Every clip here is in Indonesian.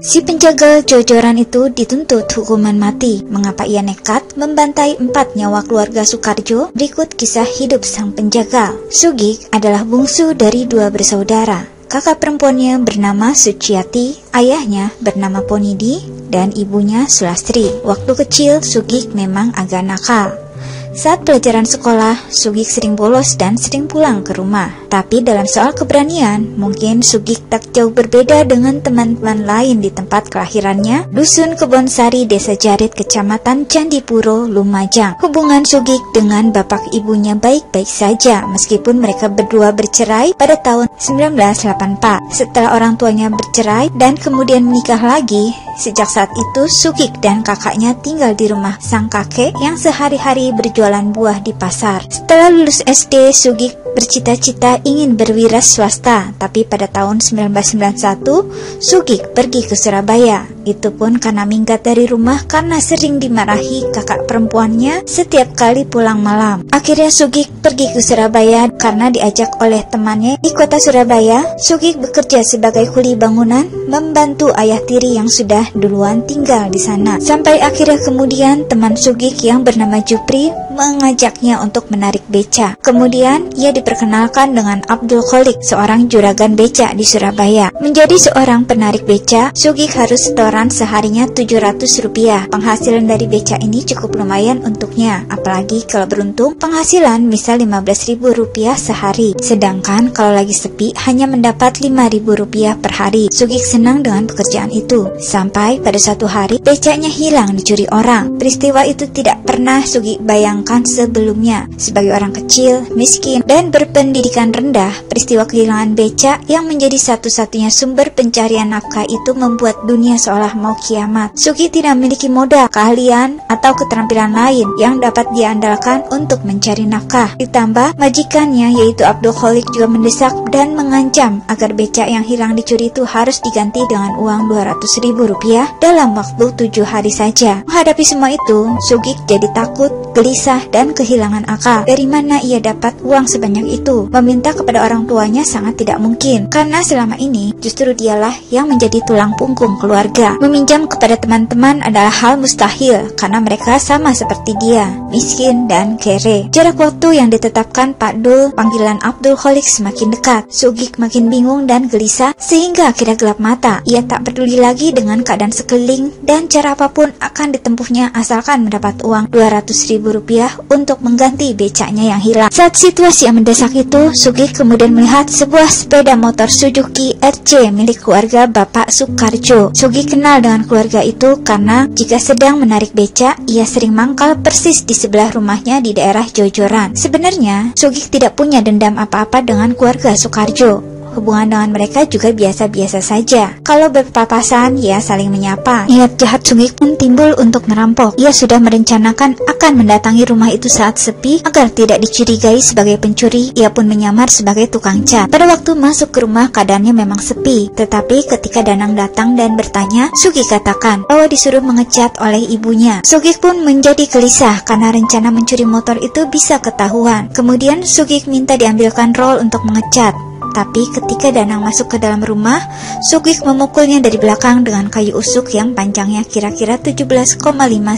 Si penjagal jojoran itu dituntut hukuman mati. Mengapa ia nekat membantai 4 nyawa keluarga Soekarjo? Berikut kisah hidup sang penjagal. Sugik adalah bungsu dari 2 bersaudara. Kakak perempuannya bernama Suciati, ayahnya bernama Ponidi, dan ibunya Sulastri. Waktu kecil, Sugik memang agak nakal. Saat pelajaran sekolah, Sugik sering bolos dan sering pulang ke rumah. Tapi dalam soal keberanian, mungkin Sugik tak jauh berbeda dengan teman-teman lain di tempat kelahirannya, Dusun Kebonsari, Desa Jarit, Kecamatan Candipuro, Lumajang. Hubungan Sugik dengan bapak ibunya baik-baik saja, meskipun mereka berdua bercerai pada tahun 1984. Setelah orang tuanya bercerai dan kemudian menikah lagi, sejak saat itu Sugik dan kakaknya tinggal di rumah sang kakek yang sehari-hari berjualan buah di pasar. Setelah lulus SD, Sugik bercita-cita ingin berwira swasta, tapi pada tahun 1991, Sugik pergi ke Surabaya. Itu pun karena minggat dari rumah karena sering dimarahi kakak perempuannya setiap kali pulang malam. Akhirnya Sugik pergi ke Surabaya karena diajak oleh temannya di kota Surabaya. Sugik bekerja sebagai kuli bangunan, membantu ayah tiri yang sudah duluan tinggal di sana. Sampai akhirnya kemudian teman Sugik yang bernama Jupri mengajaknya untuk menarik beca. Kemudian ia diperkenalkan dengan Abdul Kholik, seorang juragan beca di Surabaya. Menjadi seorang penarik beca, Sugik harus setoran seharinya Rp700. Penghasilan dari beca ini cukup lumayan untuknya, apalagi kalau beruntung penghasilan misal Rp15.000 sehari. Sedangkan kalau lagi sepi hanya mendapat Rp5.000 per hari. Sugik senang dengan pekerjaan itu. Sampai pada suatu hari becanya hilang dicuri orang. Peristiwa itu tidak pernah Sugik bayangkan sebelumnya. Sebagai orang kecil, miskin, dan berpendidikan rendah, peristiwa kehilangan beca yang menjadi satu-satunya sumber pencarian nafkah itu membuat dunia seolah mau kiamat. Sugik tidak memiliki modal, keahlian, atau keterampilan lain yang dapat dia andalkan untuk mencari nafkah. Ditambah, majikannya yaitu Abdul Kholik juga mendesak dan mengancam agar beca yang hilang dicuri itu harus diganti dengan uang Rp200.000 dalam waktu 7 hari saja. Menghadapi semua itu, Sugik jadi takut, gelisah, dan kehilangan akal. Dari mana ia dapat uang sebanyak itu? Meminta kepada orang tuanya sangat tidak mungkin, karena selama ini justru dialah yang menjadi tulang punggung keluarga. Meminjam kepada teman-teman adalah hal mustahil, karena mereka sama seperti dia, miskin dan kere. Jarak waktu yang ditetapkan Pak Dul, panggilan Abdul Kholik, semakin dekat. Sugik makin bingung dan gelisah, sehingga akhirnya gelap mata. Ia tak peduli lagi dengan keadaan sekeliling, dan cara apapun akan ditempuhnya asalkan mendapat uang Rp200.000 untuk mengganti becanya yang hilang. Saat situasi yang mendesak itu, Sugik kemudian melihat sebuah sepeda motor Suzuki RC milik keluarga Bapak Soekarjo. Sugik kenal dengan keluarga itu karena jika sedang menarik beca, ia sering mangkal persis di sebelah rumahnya di daerah Jojoran. Sebenarnya, Sugik tidak punya dendam apa-apa dengan keluarga Soekarjo. Hubungan dengan mereka juga biasa-biasa saja. Kalau berpapasan, ia saling menyapa. Niat jahat Sugik pun timbul untuk merampok. Ia sudah merencanakan akan mendatangi rumah itu saat sepi agar tidak dicurigai sebagai pencuri. Ia pun menyamar sebagai tukang cat. Pada waktu masuk ke rumah, keadaannya memang sepi. Tetapi ketika Danang datang dan bertanya, Sugik katakan bahwa disuruh mengecat oleh ibunya. Sugik pun menjadi gelisah karena rencana mencuri motor itu bisa ketahuan. Kemudian Sugik minta diambilkan roll untuk mengecat. Tapi ketika Danang masuk ke dalam rumah, Sugik memukulnya dari belakang dengan kayu usuk yang panjangnya kira-kira 17,5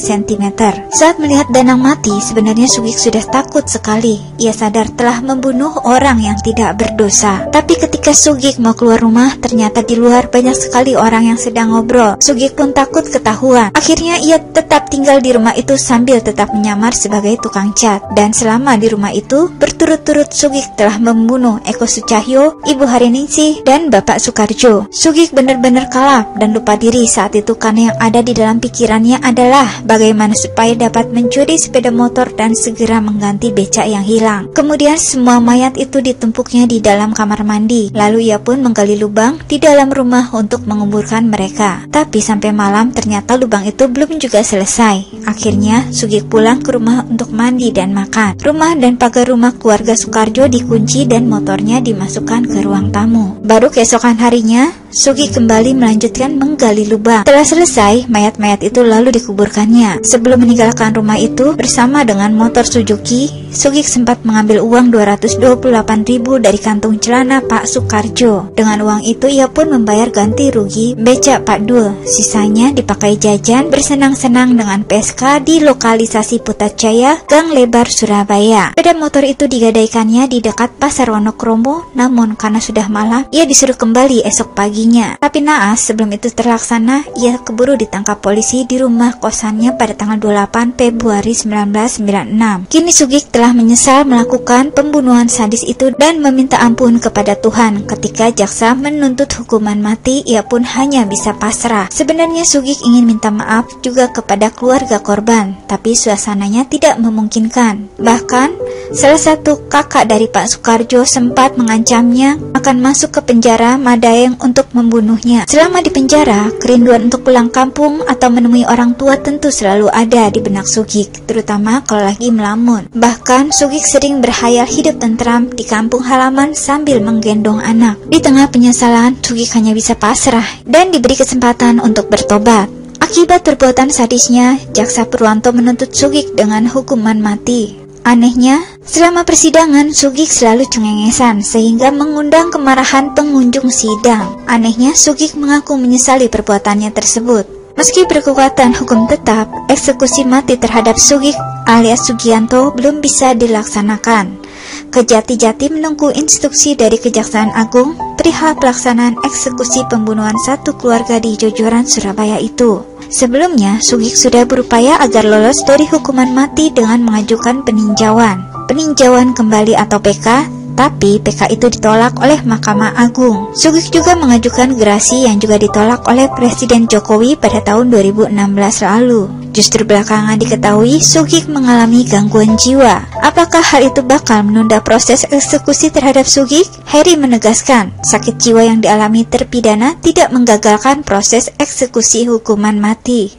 cm. Saat melihat Danang mati, sebenarnya Sugik sudah takut sekali. Ia sadar telah membunuh orang yang tidak berdosa. Tapi ketika Sugik mau keluar rumah, ternyata di luar banyak sekali orang yang sedang ngobrol. Sugik pun takut ketahuan. Akhirnya ia tetap tinggal di rumah itu sambil tetap menyamar sebagai tukang cat. Dan selama di rumah itu, berturut-turut Sugik telah membunuh Eko Sucahyo, Ibu Hariningsih, dan Bapak Soekarjo. Sugik benar-benar kalap dan lupa diri saat itu karena yang ada di dalam pikirannya adalah bagaimana supaya dapat mencuri sepeda motor dan segera mengganti beca yang hilang. Kemudian semua mayat itu ditumpuknya di dalam kamar mandi. Lalu ia pun menggali lubang di dalam rumah untuk menguburkan mereka. Tapi sampai malam ternyata lubang itu belum juga selesai. Akhirnya Sugik pulang ke rumah untuk mandi dan makan. Rumah dan pagar rumah keluarga Soekarjo dikunci dan motornya dimasukkan ke ruang tamu. Baru keesokan harinya, Sugik kembali melanjutkan menggali lubang. Setelah selesai, mayat-mayat itu lalu dikuburkannya. Sebelum meninggalkan rumah itu bersama dengan motor Suzuki, Sugik sempat mengambil uang 228.000 dari kantung celana Pak Sukarjo. Dengan uang itu ia pun membayar ganti rugi becak Pak Dul. Sisanya dipakai jajan bersenang-senang dengan PSK di lokalisasi Putrajaya, Gang Lebar, Surabaya. Sepeda motor itu digadaikannya di dekat Pasar Wonokromo, namun karena sudah malam, ia disuruh kembali esok paginya. Tapi naas, sebelum itu terlaksana, ia keburu ditangkap polisi di rumah kosannya pada tanggal 28 Februari 1996. Kini Sugik telah menyesal melakukan pembunuhan sadis itu dan meminta ampun kepada Tuhan. Ketika jaksa menuntut hukuman mati, ia pun hanya bisa pasrah. Sebenarnya Sugik ingin minta maaf juga kepada keluarga korban, tapi suasananya tidak memungkinkan. Bahkan, salah satu kakak dari Pak Sukarjo sempat mengancamnya akan masuk ke penjara Madaeng untuk membunuhnya. Selama di penjara, kerinduan untuk pulang kampung atau menemui orang tua tentu selalu ada di benak Sugik, terutama kalau lagi melamun. Bahkan, Sugik sering berhayal hidup tentram di kampung halaman sambil menggendong anak. Di tengah penyesalan, Sugik hanya bisa pasrah dan diberi kesempatan untuk bertobat. Akibat perbuatan sadisnya, Jaksa Purwanto menuntut Sugik dengan hukuman mati. Anehnya, selama persidangan Sugik selalu cengengesan sehingga mengundang kemarahan pengunjung sidang. Anehnya, Sugik mengaku menyesali perbuatannya tersebut. Meski berkekuatan hukum tetap, eksekusi mati terhadap Sugik alias Sugianto belum bisa dilaksanakan. Kejati-Jati menunggu instruksi dari Kejaksaan Agung perihal pelaksanaan eksekusi pembunuhan satu keluarga di Jojoran, Surabaya itu. Sebelumnya, Sugik sudah berupaya agar lolos dari hukuman mati dengan mengajukan peninjauan kembali atau PK, tapi PK itu ditolak oleh Mahkamah Agung. Sugik juga mengajukan gerasi yang juga ditolak oleh Presiden Jokowi pada tahun 2016 lalu. Justru belakangan diketahui Sugik mengalami gangguan jiwa. Apakah hal itu bakal menunda proses eksekusi terhadap Sugik? Heri menegaskan, sakit jiwa yang dialami terpidana tidak menggagalkan proses eksekusi hukuman mati.